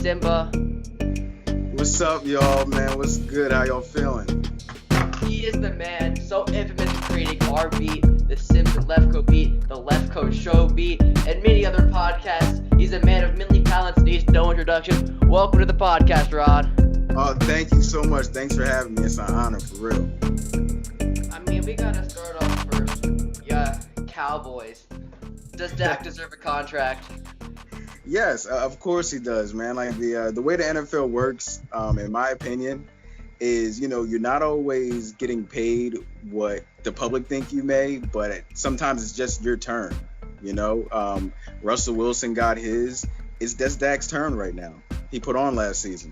Symba. What's up, y'all, man? What's good? How y'all feeling? He is the man, so infamous for creating our beat, the Simpson Lefko beat, the Lefko Show beat, and many other podcasts. He's a man of many talents, needs no introduction. Welcome to the podcast, Rod. Oh, thank you so much. Thanks for having me. It's an honor, for real. I mean, we gotta start off first. Yeah, Cowboys. Does Dak deserve a contract? Yes, of course he does, man. Like the way the NFL works, in my opinion, is you're not always getting paid what the public think you may, but sometimes it's just your turn. Russell Wilson got his. That's Dak's turn right now. He put on last season.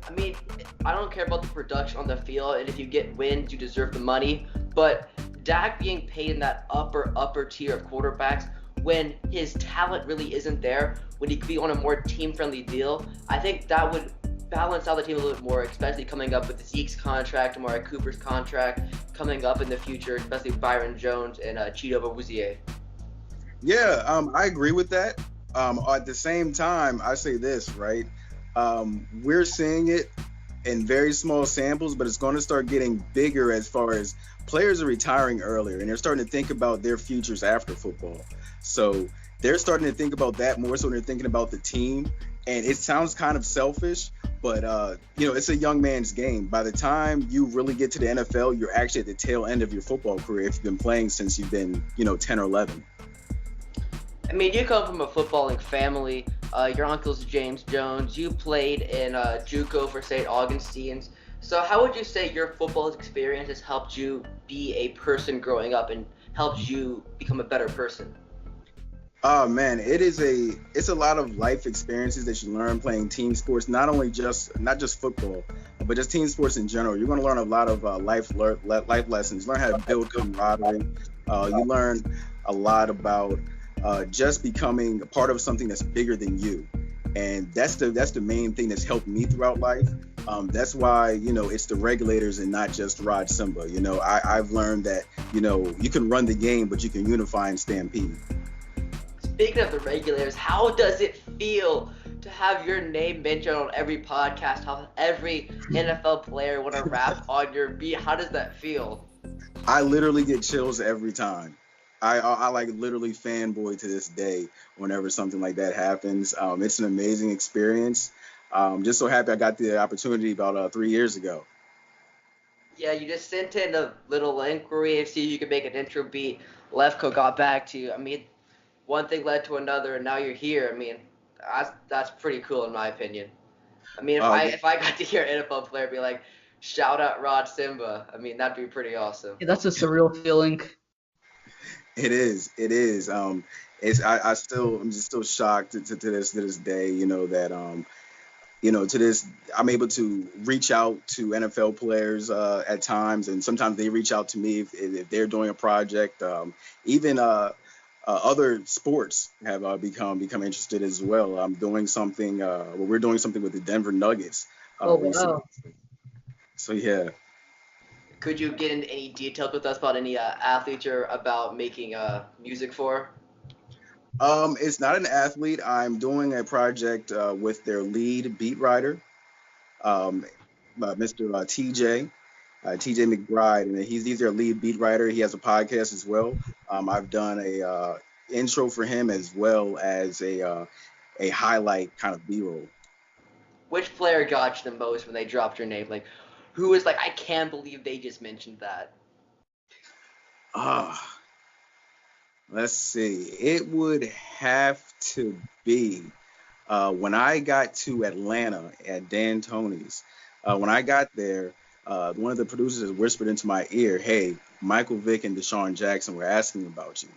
I mean, I don't care about the production on the field, and if you get wins, you deserve the money. But Dak being paid in that upper tier of quarterbacks when his talent really isn't there, when he could be on a more team-friendly deal, I think that would balance out the team a little bit more, especially coming up with Zeke's contract, Amari Cooper's contract coming up in the future, especially Byron Jones and Chido Awuzie. Yeah, I agree with that. At the same time, I say this, right? We're seeing it in very small samples, but it's going to start getting bigger as far as players are retiring earlier, and they're starting to think about their futures after football. So they're starting to think about that more so than they're thinking about the team. And it sounds kind of selfish, but it's a young man's game. By the time you really get to the NFL, you're actually at the tail end of your football career if you've been playing since you've been, 10 or 11. I mean, you come from a footballing family. Your uncle's James Jones. You played in JUCO for St. Augustine's. So how would you say your football experience has helped you be a person growing up and helped you become a better person? Oh man, it's a lot of life experiences that you learn playing team sports, not just football, but just team sports in general. You're going to learn a lot of life lessons. Learn how to build camaraderie. You learn a lot about just becoming a part of something that's bigger than you, and that's the main thing that's helped me throughout life. That's why it's the Regulators and not just Rod Symba. I've learned that you can run the game, but you can unify and stampede. Speaking of the Regulators, how does it feel to have your name mentioned on every podcast? How every NFL player want to rap on your beat? How does that feel? I literally get chills every time. I like literally fanboy to this day whenever something like that happens. It's an amazing experience. Just so happy I got the opportunity about 3 years ago. Yeah, you just sent in a little inquiry to see if you could make an intro beat. Lefko got back to you. I mean, one thing led to another, and now you're here. I mean, that's pretty cool in my opinion. I mean, if I got to hear an NFL player be like, shout out Rod Symba, I mean, that'd be pretty awesome. Yeah, that's a surreal feeling. It is. I'm just still shocked to this day. I'm able to reach out to NFL players at times, and sometimes they reach out to me if they're doing a project. Even other sports have become interested as well. I'm doing something. We're doing something with the Denver Nuggets. Recently. Wow. So yeah. Could you get into any details with us about any athletes you're about making music for? It's not an athlete. I'm doing a project with their lead beat writer, Mr. TJ McBride, and he's their lead beat writer. He has a podcast as well. I've done a intro for him as well as a highlight kind of B-roll. Which player got you the most when they dropped your name? Like, who was like, I can't believe they just mentioned that? Let's see. It would have to be when I got to Atlanta at Dan Tony's. When I got there, one of the producers whispered into my ear, "Hey, Michael Vick and Deshaun Jackson were asking about you."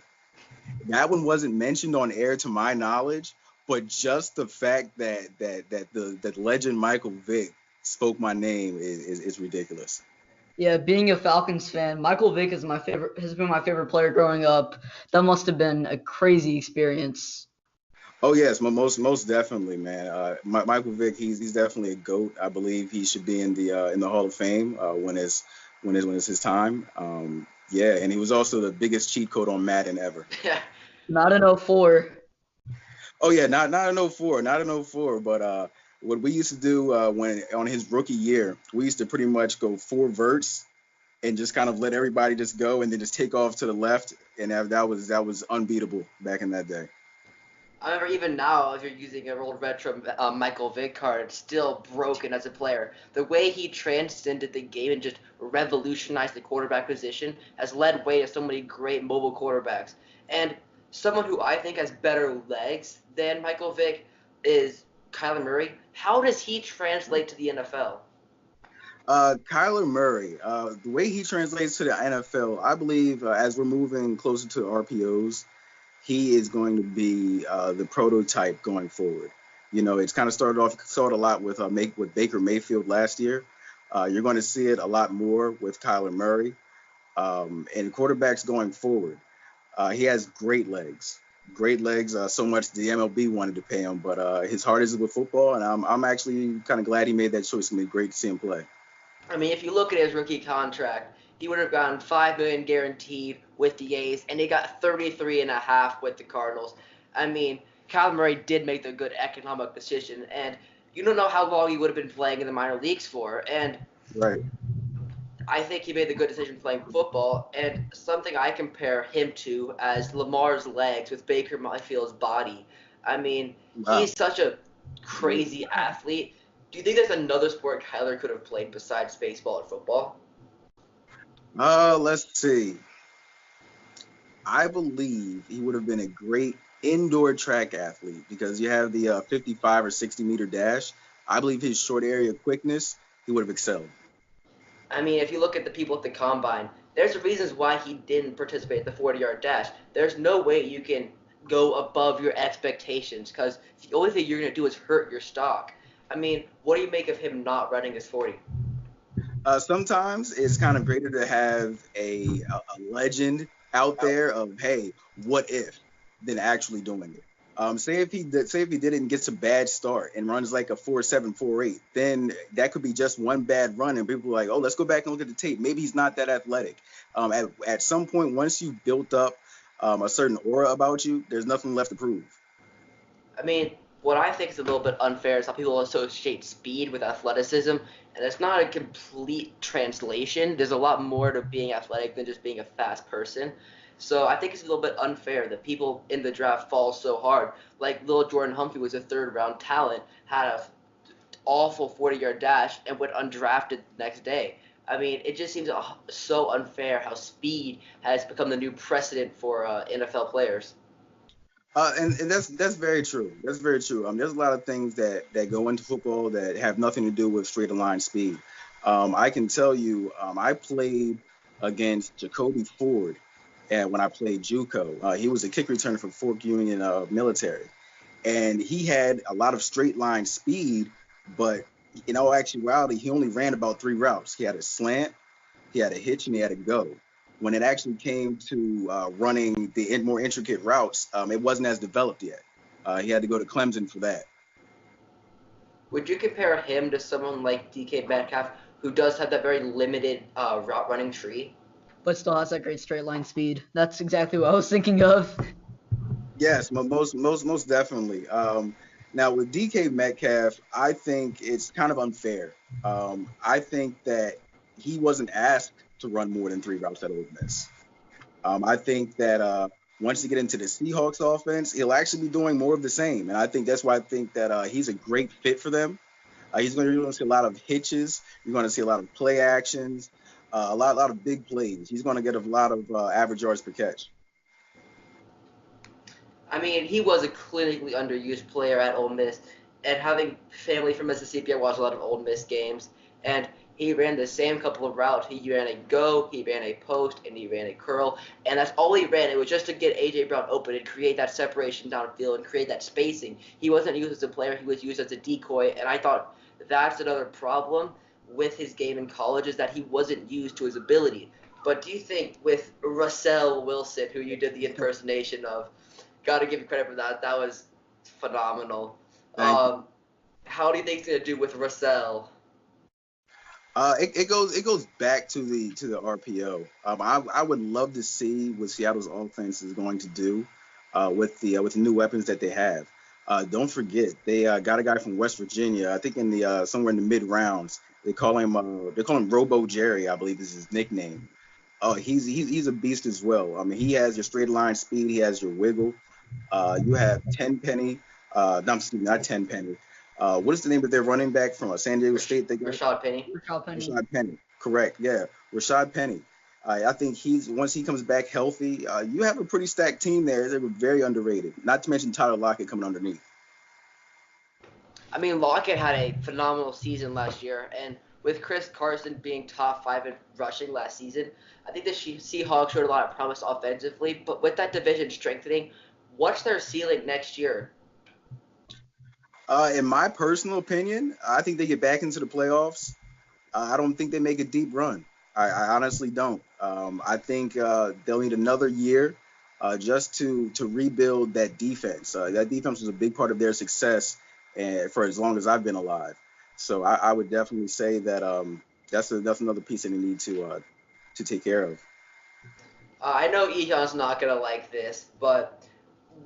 That one wasn't mentioned on air to my knowledge, but just the fact that the legend Michael Vick spoke my name is ridiculous. Yeah, being a Falcons fan, Michael Vick has been my favorite player growing up. That must have been a crazy experience. Oh yes, most definitely, man. Michael Vick, he's definitely a GOAT. I believe he should be in the Hall of Fame when it's his time. Yeah, and he was also the biggest cheat code on Madden ever. Yeah. Not an 04. Oh yeah, not an '04, not an '04, but what we used to do when on his rookie year, we used to pretty much go four verts and just kind of let everybody just go and then just take off to the left, and that was unbeatable back in that day. I remember even now, if you're using an old retro Michael Vick card, it's still broken as a player. The way he transcended the game and just revolutionized the quarterback position has led way to so many great mobile quarterbacks. And someone who I think has better legs than Michael Vick is Kyler Murray. How does he translate to the NFL? Kyler Murray, the way he translates to the NFL, I believe as we're moving closer to RPOs, he is going to be the prototype going forward. You know, it's kind of started a lot with with Baker Mayfield last year. You're going to see it a lot more with Kyler Murray and quarterbacks going forward. He has great legs. So much the MLB wanted to pay him, but his heart is with football, and I'm actually kind of glad he made that choice. It's been great to see him play. I mean, if you look at his rookie contract, he would have gotten $5 million guaranteed with the A's, and he got 33 and a half with the Cardinals. I mean, Kyler Murray did make the good economic decision, and you don't know how long he would have been playing in the minor leagues for. And Right. I think he made the good decision playing football. And something I compare him to as Lamar's legs with Baker Mayfield's body. I mean, Wow. he's such a crazy athlete. Do you think there's another sport Kyler could have played besides baseball and football? Let's see. I believe he would have been a great indoor track athlete because you have the 55 or 60-meter dash. I believe his short area quickness, he would have excelled. I mean, if you look at the people at the combine, there's reasons why he didn't participate at the 40-yard dash. There's no way you can go above your expectations because the only thing you're going to do is hurt your stock. I mean, what do you make of him not running his 40? Sometimes it's kind of greater to have a legend out there of, hey, what if, than actually doing it. Say if he did it and gets a bad start and runs like a 4.7, 4.8, then that could be just one bad run, and people are like, oh, let's go back and look at the tape. Maybe he's not that athletic. At some point, once you've built up a certain aura about you, there's nothing left to prove. I mean, what I think is a little bit unfair is how people associate speed with athleticism, and it's not a complete translation. There's a lot more to being athletic than just being a fast person. So I think it's a little bit unfair that people in the draft fall so hard. Like little Jordan Humphrey was a third round talent, had a awful 40-yard dash, and went undrafted the next day. I mean, it just seems so unfair how speed has become the new precedent for NFL players. And that's very true. That's very true. There's a lot of things that go into football that have nothing to do with straight line speed. I can tell you, I played against Jacoby Ford, and when I played JUCO, he was a kick returner for Fork Union Military, and he had a lot of straight line speed, but in all actuality, he only ran about three routes. He had a slant, he had a hitch, and he had a go. When it actually came to running the more intricate routes, it wasn't as developed yet. He had to go to Clemson for that. Would you compare him to someone like DK Metcalf, who does have that very limited route running tree? But still has that great straight line speed. That's exactly what I was thinking of. Yes, most definitely. Now with DK Metcalf, I think it's kind of unfair. I think that he wasn't asked to run more than three routes at Ole Miss. I think that once you get into the Seahawks offense, he'll actually be doing more of the same, and I think that's why I think that he's a great fit for them. You're going to see a lot of hitches. You're going to see a lot of play actions, lot of big plays. He's going to get a lot of average yards per catch. I mean, he was a clinically underused player at Ole Miss, and having family from Mississippi, I watched a lot of Ole Miss games, and he ran the same couple of routes. He ran a go, he ran a post, and he ran a curl, and that's all he ran. It was just to get A.J. Brown open and create that separation downfield and create that spacing. He wasn't used as a player, he was used as a decoy, and I thought that's another problem with his game in college is that he wasn't used to his ability. But do you think with Russell Wilson, who you did the impersonation of, got to give you credit for that. That was phenomenal. Thank you. How do you think it's gonna do with Russell? It goes back to the RPO. I would love to see what Seattle's offense is going to do with the new weapons that they have. Don't forget they got a guy from West Virginia. I think in the somewhere in the mid rounds. They call him Robo Jerry, I believe is his nickname. Oh, he's a beast as well. I mean, he has your straight line speed. He has your wiggle. You have Tenpenny. No, excuse me, not Tenpenny. What is the name of their running back from San Diego State? They got Rashad Penny. Rashad Penny. Rashad Penny. Correct. Yeah, Rashad Penny. I think he's once he comes back healthy, you have a pretty stacked team there. They were very underrated. Not to mention Tyler Lockett coming underneath. I mean, Lockett had a phenomenal season last year, and with Chris Carson being top 5 in rushing last season, I think the Seahawks showed a lot of promise offensively. But with that division strengthening, what's their ceiling next year? In my personal opinion, I think they get back into the playoffs. I don't think they make a deep run. I honestly don't. I think they'll need another year just to rebuild that defense. That defense was a big part of their success for as long as I've been alive. So I would definitely say that that's another piece that they need to take care of. I know Ishan's not gonna like this, but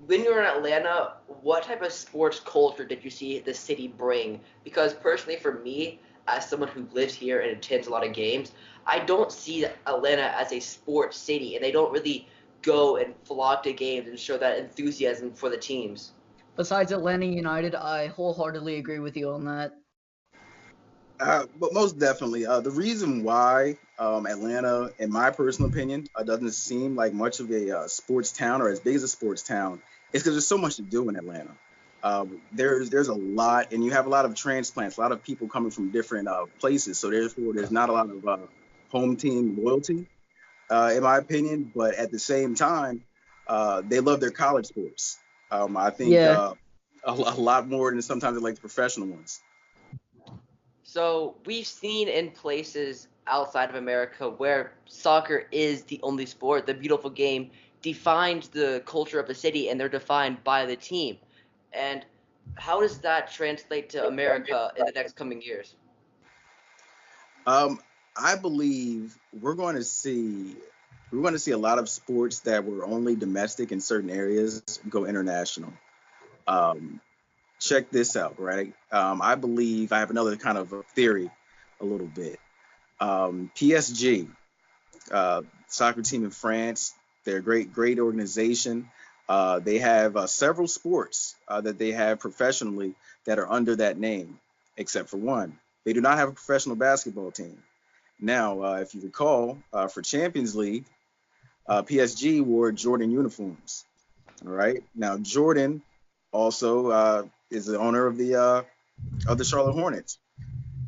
when you were in Atlanta, what type of sports culture did you see the city bring? Because personally, for me, as someone who lives here and attends a lot of games, I don't see Atlanta as a sports city, and they don't really go and flock to games and show that enthusiasm for the teams. Besides Atlanta United, I wholeheartedly agree with you on that. But most definitely, the reason why Atlanta, in my personal opinion, doesn't seem like much of a sports town or as big as a sports town is because there's so much to do in Atlanta. There's a lot, and you have a lot of transplants, a lot of people coming from different places. So therefore, there's not a lot of home team loyalty, in my opinion. But at the same time, they love their college sports. I think Yeah. a lot more than sometimes they like the professional ones. So we've seen in places outside of America where soccer is the only sport, the beautiful game defines the culture of the city and they're defined by the team. And how does that translate to America in the next coming years? Um, I believe we're going to see a lot of sports that were only domestic in certain areas go international. Um, Check this out, right? I believe I have another kind of a theory, a little bit. PSG, soccer team in France, they're a great organization. They have several sports that they have professionally that are under that name, except for one. They do not have a professional basketball team. Now, if you recall, for Champions League, PSG wore Jordan uniforms. All right. Now, Jordan also is the owner of the Charlotte Hornets.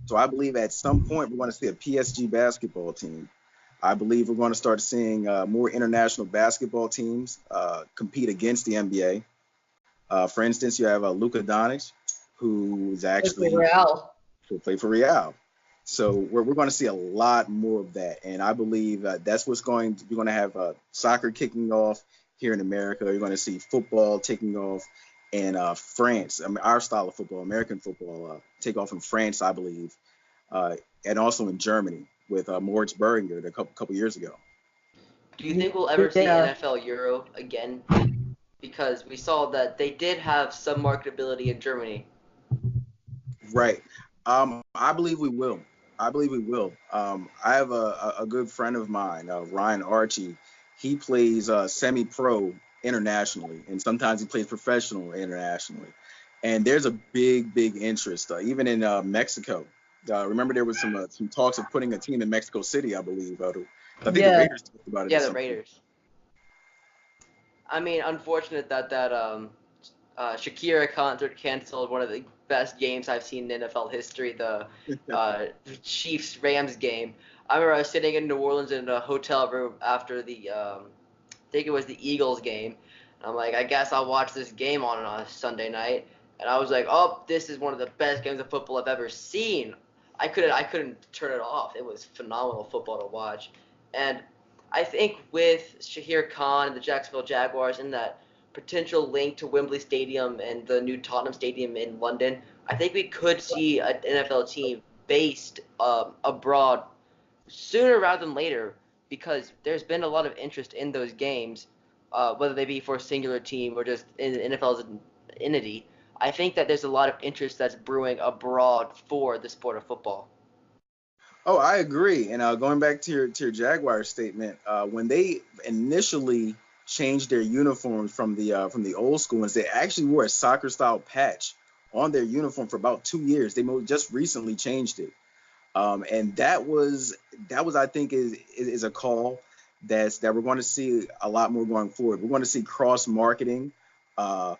So I believe at some point we're going to see a PSG basketball team. I believe we're going to start seeing more international basketball teams compete against the NBA. For instance, you have Luka Doncic, who is actually Real. will play for Real. So we're going to see a lot more of that, and I believe that's what's you're going to have soccer kicking off here in America. You're going to see football taking off in France. I mean, our style of football, American football, take off in France, I believe, and also in Germany with Moritz Beringer a couple years ago. Do you think we'll ever see Yeah. NFL Euro again? Because we saw that they did have some marketability in Germany. Right. I believe we will. I believe we will. I have a good friend of mine, Ryan Archie. He plays semi-pro internationally, and sometimes he plays professional internationally. And there's a big interest, even in Mexico. Remember, there was some talks of putting a team in Mexico City, I believe. I think the Yeah. Raiders talked about it. Yeah, at the some point. Raiders. I mean, unfortunate that Shakira concert canceled one of the best games I've seen in NFL history, the Chiefs Rams game. I remember I was sitting in New Orleans in a hotel room after I think it was the Eagles game. And I'm like, I guess I'll watch this game on a Sunday night. And I was like, oh, this is one of the best games of football I've ever seen. I couldn't turn it off. It was phenomenal football to watch. And I think with Shahir Khan and the Jacksonville Jaguars and that potential link to Wembley Stadium and the new Tottenham Stadium in London, I think we could see an NFL team based abroad sooner rather than later because there's been a lot of interest in those games, whether they be for a singular team or just in the NFL as an entity. I think that there's a lot of interest that's brewing abroad for the sport of football. Oh, I agree. And going back to your Jaguar statement, when they initially changed their uniforms from the old school ones, they actually wore a soccer style patch on their uniform for about 2 years. They just recently changed it, and that was I think is a call that we're going to see a lot more going forward. We're going to see cross marketing, uh,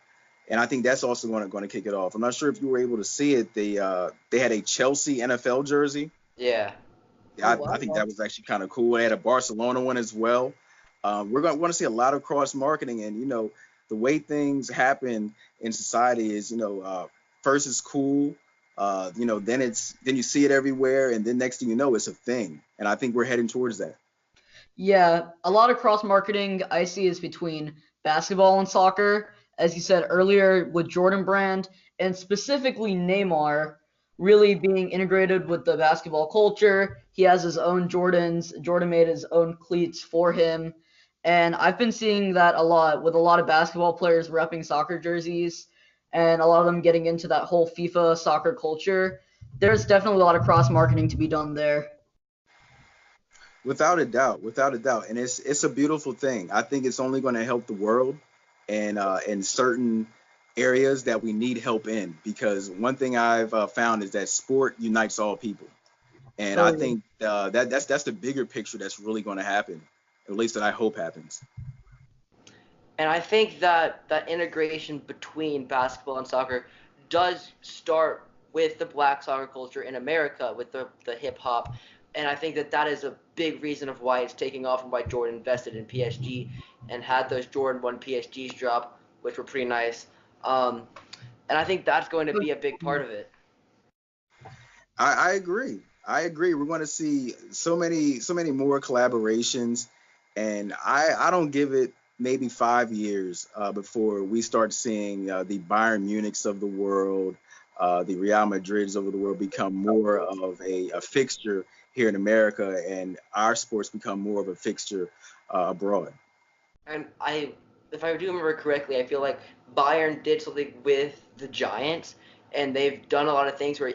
and I think that's also going to kick it off. I'm not sure if you were able to see it. They had a Chelsea NFL jersey. Yeah. Oh I think that wow. was actually kind of cool. They had a Barcelona one as well. We're going to want to see a lot of cross marketing, and the way things happen in society is first it's cool, then you see it everywhere, and then next thing you know it's a thing. And I think we're heading towards that. Yeah, a lot of cross marketing I see is between basketball and soccer, as you said earlier, with Jordan Brand and specifically Neymar really being integrated with the basketball culture. He has his own Jordans. Jordan made his own cleats for him. And I've been seeing that a lot with a lot of basketball players repping soccer jerseys and a lot of them getting into that whole FIFA soccer culture. There's definitely a lot of cross marketing to be done there. Without a doubt, and it's a beautiful thing. I think it's only going to help the world, and in certain areas that we need help in. Because one thing I've found is that sport unites all people, and I Totally. think that's the bigger picture that's really going to happen, at least that I hope happens. And I think that that integration between basketball and soccer does start with the black soccer culture in America with the hip hop. And I think that that is a big reason of why it's taking off and why Jordan invested in PSG and had those Jordan 1 PSGs drop, which were pretty nice. Um, and I think that's going to be a big part of it. I agree. I agree. We're going to see so many more collaborations, and I don't give it maybe 5 years before we start seeing the Bayern Munichs of the world, the Real Madrids of the world become more of a fixture here in America, and our sports become more of a fixture abroad. And if I do remember correctly, I feel like Bayern did something with the Giants, and they've done a lot of things where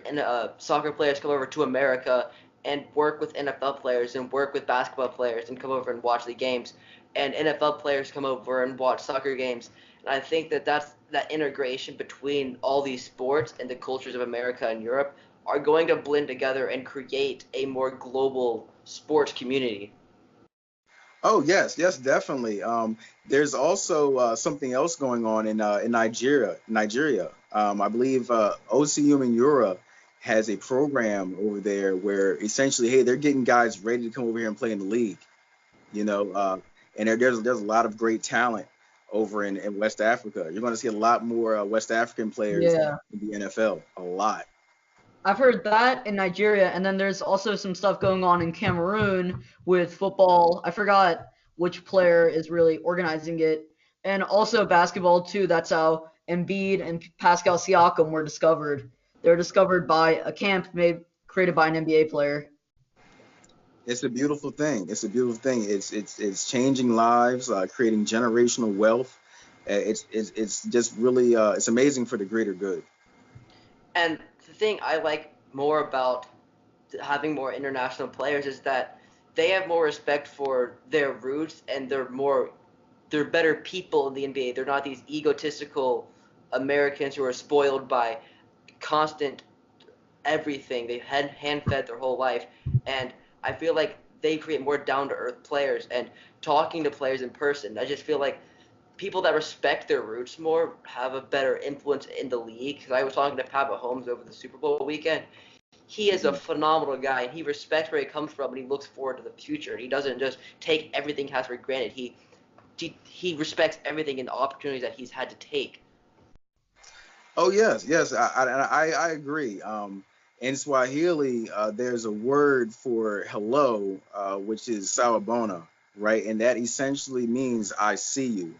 soccer players come over to America and work with NFL players and work with basketball players and come over and watch the games, and NFL players come over and watch soccer games. And I think that that integration between all these sports and the cultures of America and Europe are going to blend together and create a more global sports community. Oh yes, yes, definitely. There's also something else going on in Nigeria. I believe OCU Minura has a program over there where essentially, hey, they're getting guys ready to come over here and play in the league. You know, and there's a lot of great talent over in West Africa. You're going to see a lot more West African players Yeah. in the NFL. A lot. I've heard that in Nigeria, and then there's also some stuff going on in Cameroon with football. I forgot which player is really organizing it, and also basketball too. That's how Embiid and Pascal Siakam were discovered. They were discovered by a camp made created by an NBA player. It's a beautiful thing. It's a beautiful thing. It's changing lives, creating generational wealth. It's just really it's amazing for the greater good. And the thing I like more about having more international players is that they have more respect for their roots and they're better people in the NBA. They're not these egotistical Americans who are spoiled by constant everything. They've had hand fed their whole life, and I feel like they create more down to earth players. And talking to players in person, I just feel like people that respect their roots more have a better influence in the league. Because I was talking to Pat Mahomes over the Super Bowl weekend. He is a Mhm. phenomenal guy, and he respects where he comes from, and he looks forward to the future. He doesn't just take everything he has for granted. He respects everything and the opportunities that he's had to take. Oh yes, yes, I agree. In Swahili, there's a word for hello, which is sawabona, right? And that essentially means I see you.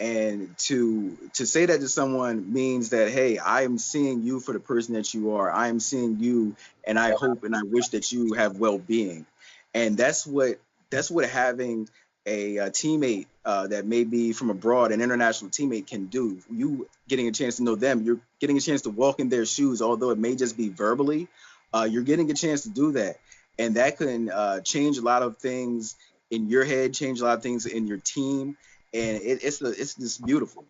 And to say that to someone means that, hey, I am seeing you for the person that you are. I am seeing you, and I hope and I wish that you have well-being. And that's what having a teammate that maybe from abroad an international teammate can do. You getting a chance to know them, you're getting a chance to walk in their shoes, although it may just be verbally. You're getting a chance to do that, and that can change a lot of things in your head, change a lot of things in your team, and it's just beautiful.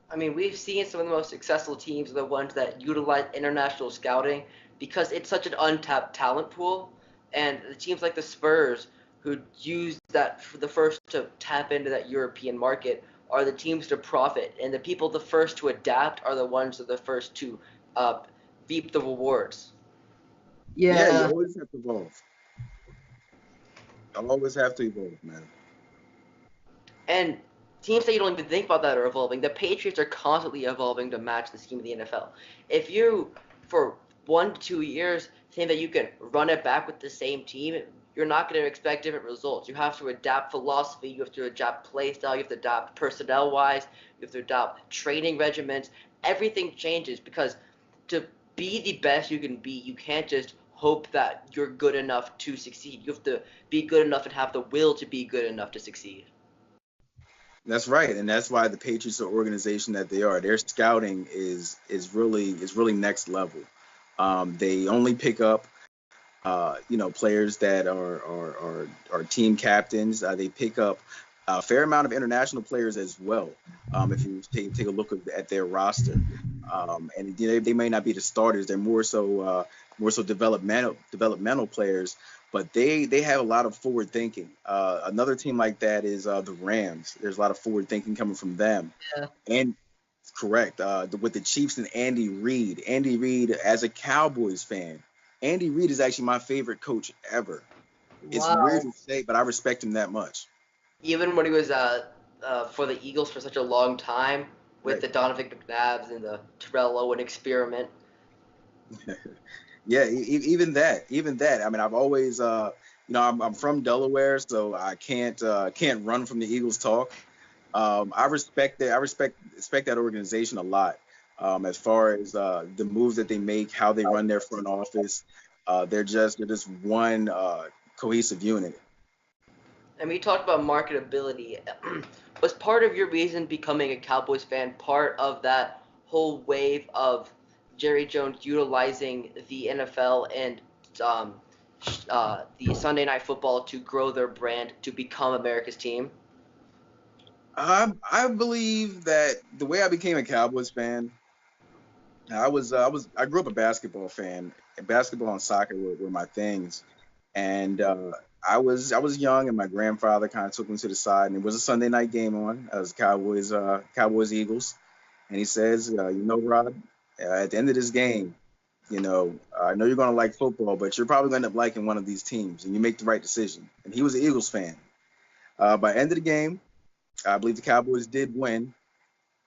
I mean, we've seen some of the most successful teams are the ones that utilize international scouting because it's such an untapped talent pool. And the teams like the Spurs, who use that for the first to tap into that European market, are the teams to profit. And the people the first to adapt are the ones that are the first to uh, reap the rewards. Yeah, you Yeah, always have to evolve. I always have to evolve, man. And teams that you don't even think about that are evolving. The Patriots are constantly evolving to match the scheme of the NFL. If you, for 1 to 2 years, think that you can run it back with the same team, you're not going to expect different results. You have to adapt philosophy, you have to adapt play style, you have to adapt personnel wise, you have to adapt training regimens. Everything changes because to be the best you can be, you can't just hope that you're good enough to succeed. You have to be good enough and have the will to be good enough to succeed. That's right, and that's why the Patriots are the organization that they are. Their scouting is really next level. They only pick up players that are team captains. They pick up a fair amount of international players as well. If you take a look at their roster, and they may not be the starters. They're more so developmental players, but they have a lot of forward thinking. Another team like that is the Rams. There's a lot of forward thinking coming from them. yeah. And correct. With the Chiefs and Andy Reid. Andy Reid, as a Cowboys fan, Andy Reid is actually my favorite coach ever. It's weird Wow. to say, but I respect him that much. Even when he was for the Eagles for such a long time with Right. the Donovan McNabbs and the Terrell Owen experiment. Yeah, even that. I mean, I've always, I'm from Delaware, so I can't run from the Eagles talk. I respect that. I respect that organization a lot. As far as the moves that they make, how they run their front office, they're just one cohesive unit. And we talked about marketability. Was part of your reason becoming a Cowboys fan part of that whole wave of Jerry Jones utilizing the NFL and um, the Sunday Night Football to grow their brand to become America's team? I believe that the way I became a Cowboys fan, I grew up a basketball fan. Basketball and soccer were my things, and I was young, and my grandfather kind of took me to the side, and it was a Sunday night game on. It was Cowboys Eagles, and he says, Rod, at the end of this game, I know you're going to like football, but you're probably going to end up liking one of these teams, and you make the right decision. And he was an Eagles fan. By the end of the game, I believe the Cowboys did win,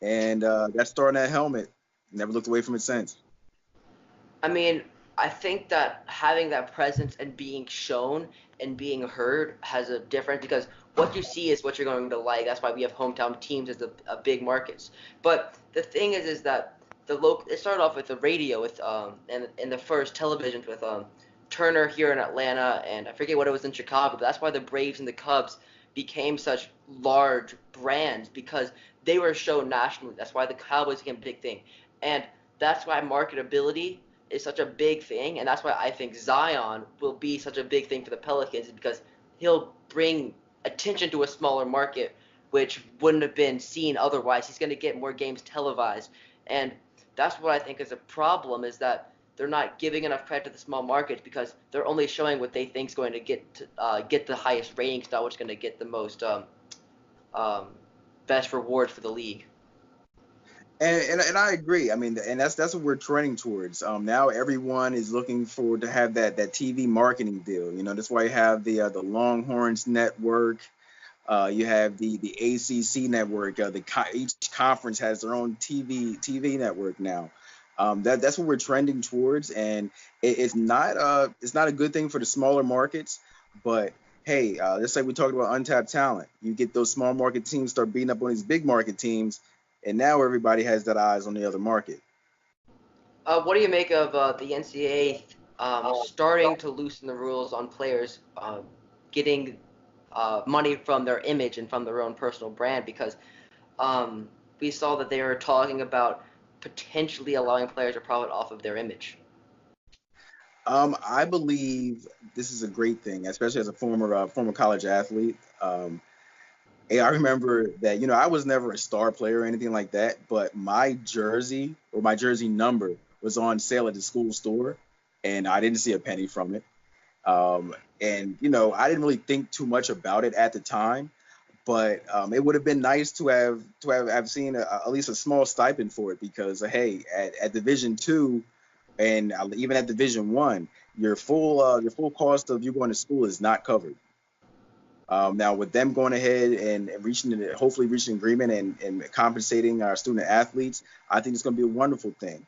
and that star on that helmet never looked away from it since. I mean, I think that having that presence and being shown and being heard has a difference because what you see is what you're going to like. That's why we have hometown teams as a big markets. But the thing is that it started off with the radio with and the first television with Turner here in Atlanta and I forget what it was in Chicago. But that's why the Braves and the Cubs became such large brands because they were shown nationally. That's why the Cowboys became a big thing, and that's why marketability is such a big thing, and that's why I think Zion will be such a big thing for the Pelicans because he'll bring attention to a smaller market, which wouldn't have been seen otherwise. He's going to get more games televised, and that's what I think is a problem is that they're not giving enough credit to the small markets because they're only showing what they think is going to get the highest ratings, not what's going to get the most um, best rewards for the league. And I agree. I mean, and that's what we're trending towards. Now everyone is looking for to have that TV marketing deal. That's why you have the Longhorns network. You have the ACC network. Each conference has their own TV network now. That's what we're trending towards, and it's not a good thing for the smaller markets. But hey, just like we talked about untapped talent, you get those small market teams start beating up on these big market teams, and now everybody has that eyes on the other market. What do you make of the NCAA starting to loosen the rules on players getting money from their image and from their own personal brand, because we saw that they were talking about potentially allowing players to profit off of their image. I believe this is a great thing, especially as a former college athlete. And I remember that, I was never a star player or anything like that, but my jersey or my jersey number was on sale at the school store, and I didn't see a penny from it. And I didn't really think too much about it at the time, but it would have been nice to have seen at least a small stipend for it, because hey, at Division 2 and even at Division 1, your full cost of you going to school is not covered. Now, with them going ahead and hopefully reaching agreement and compensating our student athletes, I think it's going to be a wonderful thing,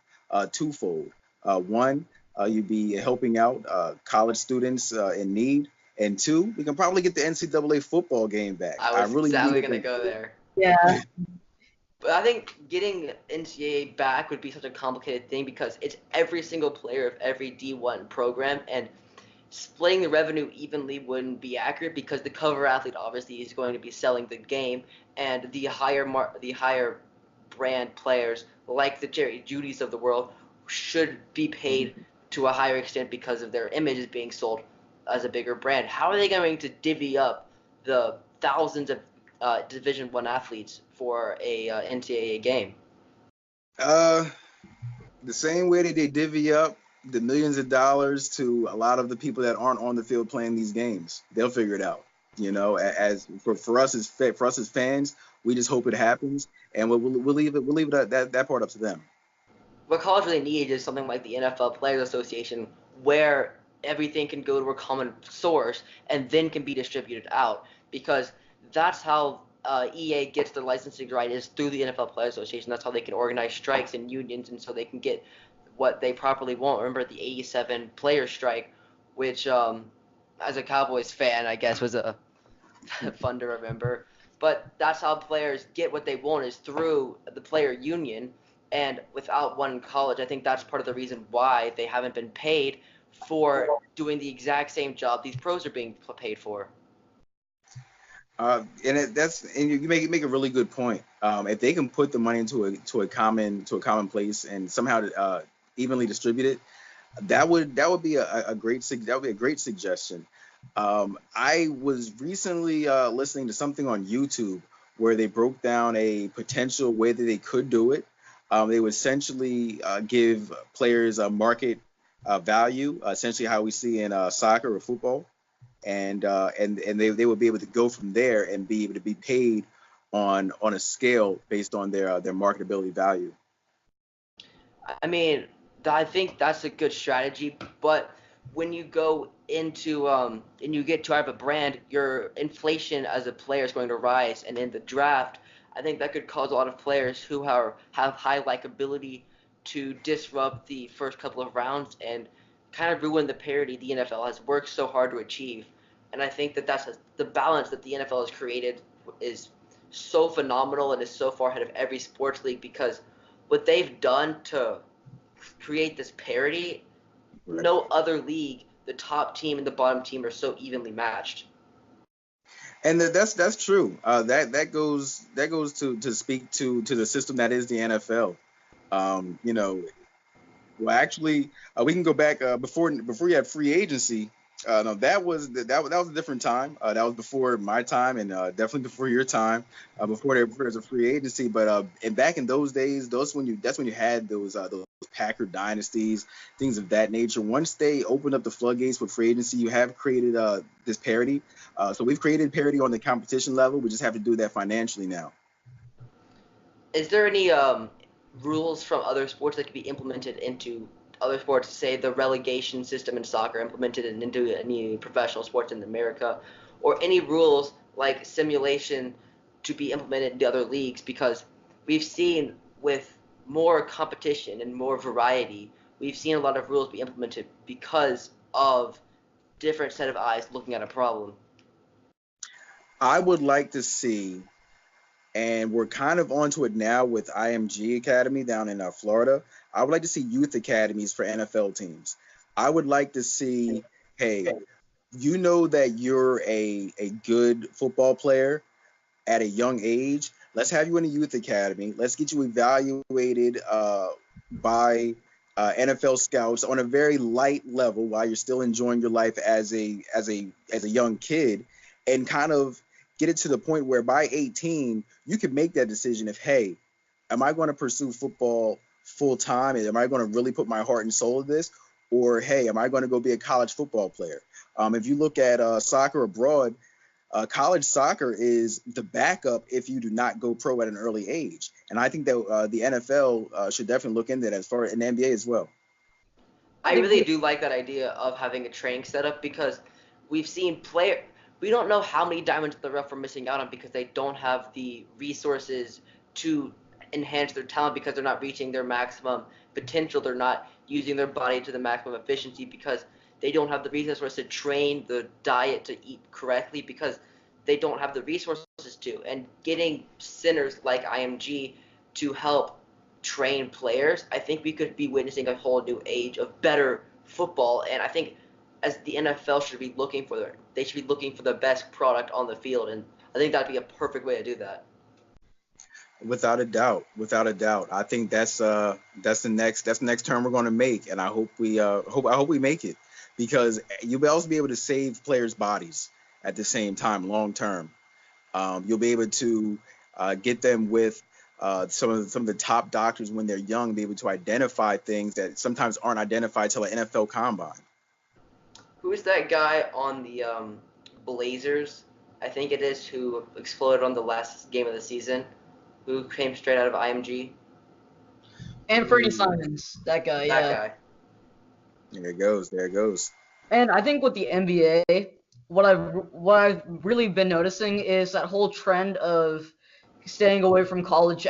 twofold. One, you'd be helping out college students in need, and two, we can probably get the NCAA football game back. I was really exactly need going to go there. Yeah. But I think getting NCAA back would be such a complicated thing, because it's every single player of every D1 program, and splitting the revenue evenly wouldn't be accurate, because the cover athlete obviously is going to be selling the game, and the higher brand players like the Jerry Judys of the world should be paid to a higher extent because of their images being sold as a bigger brand. How are they going to divvy up the thousands of Division 1 athletes for a NCAA game? Uh, the same way that they divvy up the millions of dollars to a lot of the people that aren't on the field playing these games. They'll figure it out. As for us as fans, we just hope it happens, and we'll leave it that part up to them. What college really needs is something like the NFL Players Association, where everything can go to a common source and then can be distributed out, because that's how EA gets the licensing right, is through the NFL Players Association. That's how they can organize strikes and unions, and so they can get what they properly want. Remember the '87 player strike, which, as a Cowboys fan, I guess was a fun to remember. But that's how players get what they want, is through the player union. And without one in college, I think that's part of the reason why they haven't been paid for doing the exact same job these pros are being paid for. And you make a really good point. If they can put the money into a common place and somehow evenly distribute it, that would be a great suggestion. I was recently listening to something on YouTube where they broke down a potential way that they could do it. They would essentially give players a market value, essentially how we see in soccer or football, and they would be able to go from there and be able to be paid on a scale based on their marketability value. I mean, I think that's a good strategy, but when you go into and you get to have a brand, your inflation as a player is going to rise, and in the draft, I think that could cause a lot of players who have high likability to disrupt the first couple of rounds and kind of ruin the parity the NFL has worked so hard to achieve. And I think that the balance that the NFL has created is so phenomenal and is so far ahead of every sports league, because what they've done to create this parity, Right. no other league, the top team and the bottom team are so evenly matched. And that's true. That goes to speak to the system that is the NFL. Well, actually, we can go back before you had free agency. No, that was a different time. That was before my time, and definitely before your time. Before there was a free agency, but and back in those days, that's when you had those Packer dynasties, things of that nature. Once they opened up the floodgates with free agency, you have created this parity. So we've created parity on the competition level. We just have to do that financially now. Is there any rules from other sports that could be implemented into other sports, say the relegation system in soccer implemented into any professional sports in America, or any rules like simulation to be implemented into other leagues? Because we've seen with more competition and more variety, we've seen a lot of rules be implemented because of different set of eyes looking at a problem. I would like to see, and we're kind of onto it now with IMG Academy down in Florida. I would like to see youth academies for NFL teams. I would like to see, hey, you know that you're a good football player at a young age. Let's have you in a youth academy. Let's get you evaluated by NFL scouts on a very light level while you're still enjoying your life as a young kid, and kind of get it to the point where by 18 you can make that decision of, hey, am I going to pursue football full time? Am I going to really put my heart and soul into this? Or hey, am I going to go be a college football player? If you look at soccer abroad, college soccer is the backup if you do not go pro at an early age. And I think that the NFL should definitely look into that as far as an NBA as well. I really do like that idea of having a training setup because we've seen we don't know how many diamonds in the rough we're missing out on because they don't have the resources to enhance their talent because they're not reaching their maximum potential. They're not using their body to the maximum efficiency because they don't have the resources to train the diet to eat correctly because they don't have the resources to. And getting centers like IMG to help train players, I think we could be witnessing a whole new age of better football. And I think as the NFL should be looking for they should be looking for the best product on the field. And I think that'd be a perfect way to do that. Without a doubt, without a doubt. I think that's the next term we're going to make, and I hope we make it because you'll also be able to save players' bodies at the same time, long term. You'll be able to get them with some of the top doctors when they're young, be able to identify things that sometimes aren't identified till an NFL combine. Who's that guy on the Blazers? I think it is who exploded on the last game of the season, who came straight out of IMG. And Freddie Simons, that guy, That yeah. guy. There it goes. There it goes. And I think with the NBA, what I've really been noticing is that whole trend of staying away from college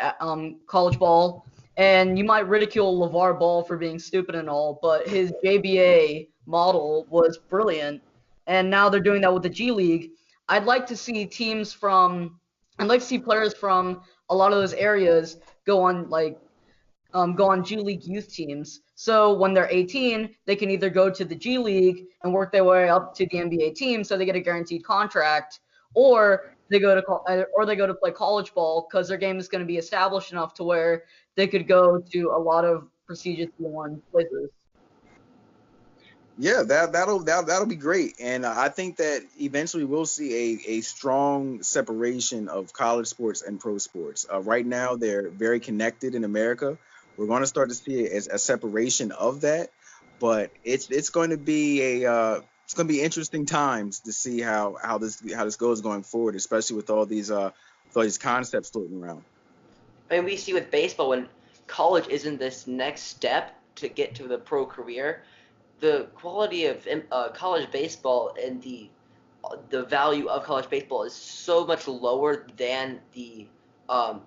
ball. And you might ridicule LeVar Ball for being stupid and all, but his JBA model was brilliant. And now they're doing that with the G League. I'd like to see teams from I'd like to see players from a lot of those areas go on G League youth teams. So when they're 18, they can either go to the G League and work their way up to the NBA team, so they get a guaranteed contract, or they go to play college ball because their game is going to be established enough to where they could go to a lot of prestigious D1 places. Yeah, that'll be great, and I think that eventually we'll see a strong separation of college sports and pro sports. Right now, they're very connected in America. We're going to start to see a separation of that, but it's going to be it's going to be interesting times to see how this goes going forward, especially with all these concepts floating around. I mean, we see with baseball when college isn't this next step to get to the pro career, the quality of college baseball and the value of college baseball is so much lower than the um,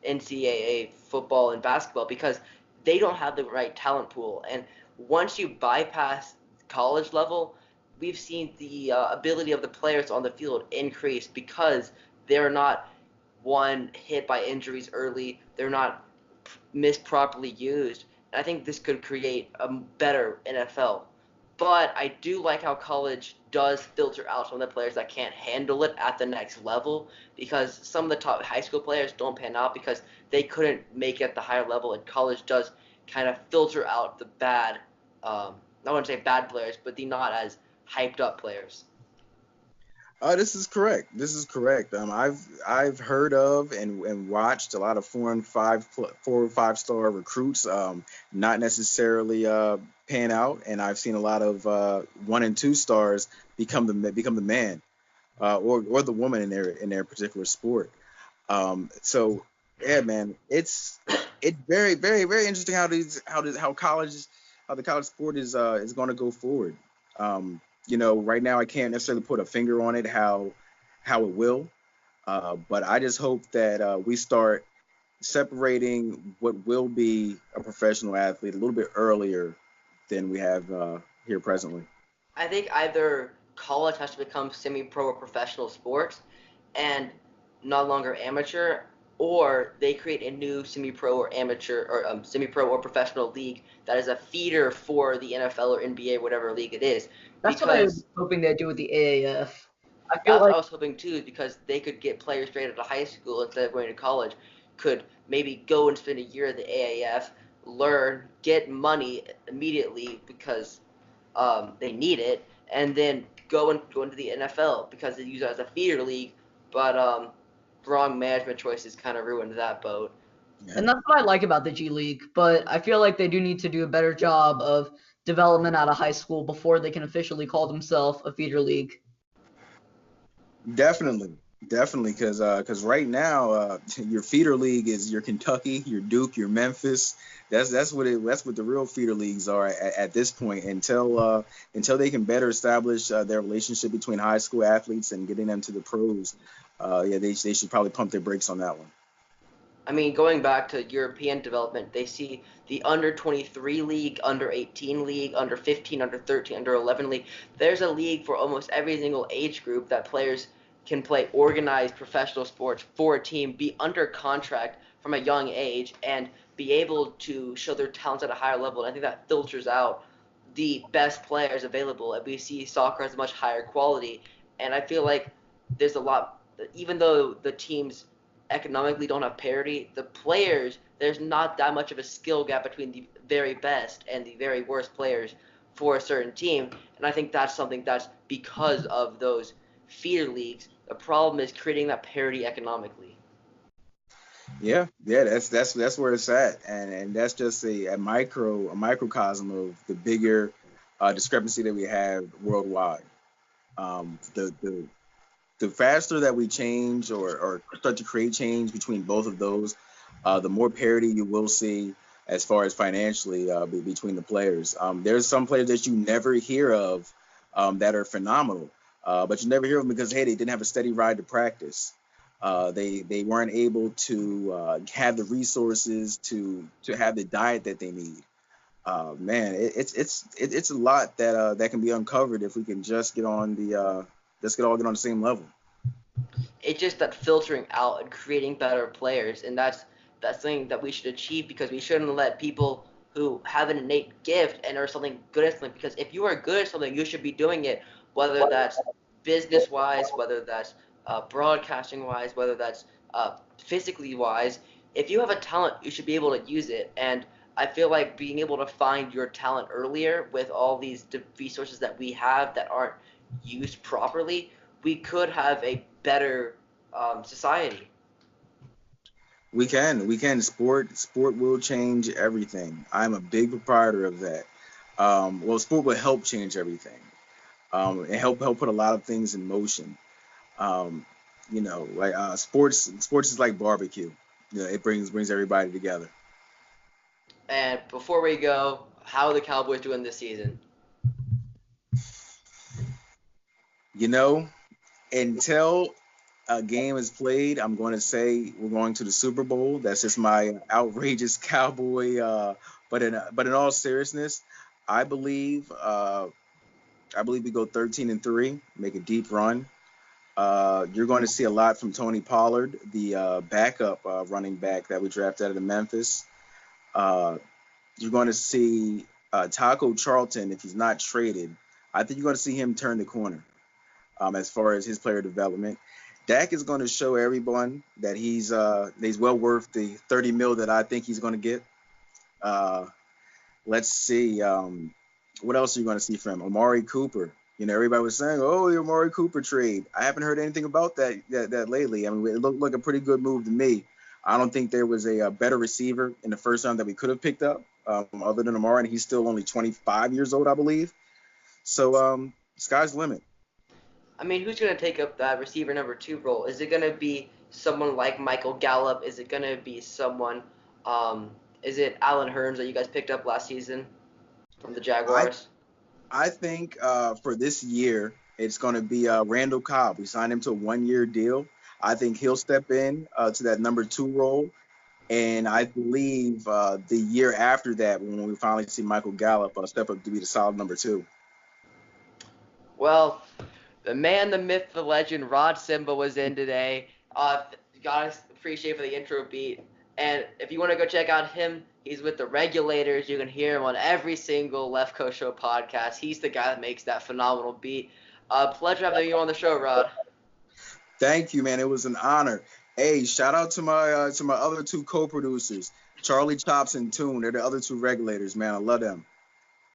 NCAA football and basketball because they don't have the right talent pool. And once you bypass college level, we've seen the ability of the players on the field increase because they're not one hit by injuries early. They're not misproperly used. And I think this could create a better NFL. But I do like how college does filter out some of the players that can't handle it at the next level because some of the top high school players don't pan out because they couldn't make it at the higher level, and college does kind of filter out the bad, I wouldn't say bad players, but the not as hyped up players. This is correct. This is correct. I've heard of and watched a lot of 4 or 5 star recruits, not necessarily pan out, and I've seen a lot of 1 and 2 stars become the man, or the woman in their particular sport. So yeah, man, it's very very very interesting how the college sport is going to go forward. Right now I can't necessarily put a finger on it how it will, but I just hope that we start separating what will be a professional athlete a little bit earlier than we have here presently. I think either college has to become semi-pro or professional sports and not longer amateur, or they create a new semi-pro or amateur or semi-pro or professional league that is a feeder for the NFL or NBA, whatever league it is. That's what I was Because hoping they'd do with the AAF. I feel that's what like I was hoping too, because they could get players straight out of high school instead of going to college, could maybe go and spend a year at the AAF, learn, get money immediately because they need it, and then go into the NFL because they use it as a feeder league. But wrong management choices kind of ruined that boat. Yeah. And that's what I like about the G League, but I feel like they do need to do a better job of development out of high school before they can officially call themselves a feeder league. Definitely, definitely, because right now your feeder league is your Kentucky, your Duke, your Memphis. That's what the real feeder leagues are at this point. Until they can better establish their relationship between high school athletes and getting them to the pros. Yeah, they should probably pump their brakes on that one. I mean, going back to European development, they see the under 23 league, under 18 league, under 15, under 13, under 11 league. There's a league for almost every single age group that players can play organized professional sports for a team, be under contract from a young age, and be able to show their talents at a higher level. And I think that filters out the best players available. And we see soccer has a much higher quality. And I feel like there's a lot, even though the teams economically don't have parity, the players, there's not that much of a skill gap between the very best and the very worst players for a certain team. And I think that's something that's because of those feeder leagues. The problem is creating that parity economically. Yeah, yeah, that's where it's at, and that's just a microcosm of the bigger discrepancy that we have worldwide. The faster that we change or start to create change between both of those, the more parity you will see as far as financially between the players. There's some players that you never hear of that are phenomenal, but you never hear of them because, hey, they didn't have a steady ride to practice. They weren't able to have the resources to have the diet that they need. Man, it's a lot that can be uncovered if we can just get on the let's get on the same level. It's just that filtering out and creating better players, and that's something that we should achieve, because we shouldn't let people who have an innate gift and are something good at something, because if you are good at something, you should be doing it, whether that's business wise, whether that's broadcasting wise, whether that's physically wise. If you have a talent, you should be able to use it. And I feel like being able to find your talent earlier with all these resources that we have that aren't used properly, we could have a better society. We can. Sport will change everything. I'm a big proprietor of that. Well, sport will help change everything. And help put a lot of things in motion. Um, like sports is like barbecue. It brings everybody together. And before we go, how are the Cowboys doing this season? You know, until a game is played, I'm going to say we're going to the Super Bowl. That's just my outrageous cowboy. But in all seriousness, I believe I believe we go 13-3, make a deep run. You're going to see a lot from Tony Pollard, the backup running back that we drafted out of Memphis. Uh, you're going to see Taco Charlton, if he's not traded. I think you're going to see him turn the corner as far as his player development. Dak is going to show everyone that he's well worth the 30 mil that I think he's going to get. Uh, let's see. What else are you going to see from him? Amari Cooper. Everybody was saying, "Oh, the Amari Cooper trade." I haven't heard anything about that lately. I mean, it looked like a pretty good move to me. I don't think there was a better receiver in the first round that we could have picked up, other than Amari, and he's still only 25 years old, I believe. So, sky's the limit. I mean, who's going to take up that receiver number two role? Is it going to be someone like Michael Gallup? Is it going to be someone, is it Alan Hearns that you guys picked up last season from the I Jaguars? I think for this year, it's going to be Randall Cobb. We signed him to a 1-year deal. I think he'll step in to that number 2 role. And I believe the year after that, when we finally see Michael Gallup step up to be the solid number 2. Well, the man, the myth, the legend, Rod Symba was in today. Gotta appreciate for the intro beat. And if you want to go check out him, he's with the Regulators. You can hear him on every single Left Coast Show podcast. He's the guy that makes that phenomenal beat. Pleasure having you on the show, Rod. Thank you, man. It was an honor. Hey, shout out to my other two co-producers, Charlie Chops and Toon. They're the other two Regulators, man. I love them.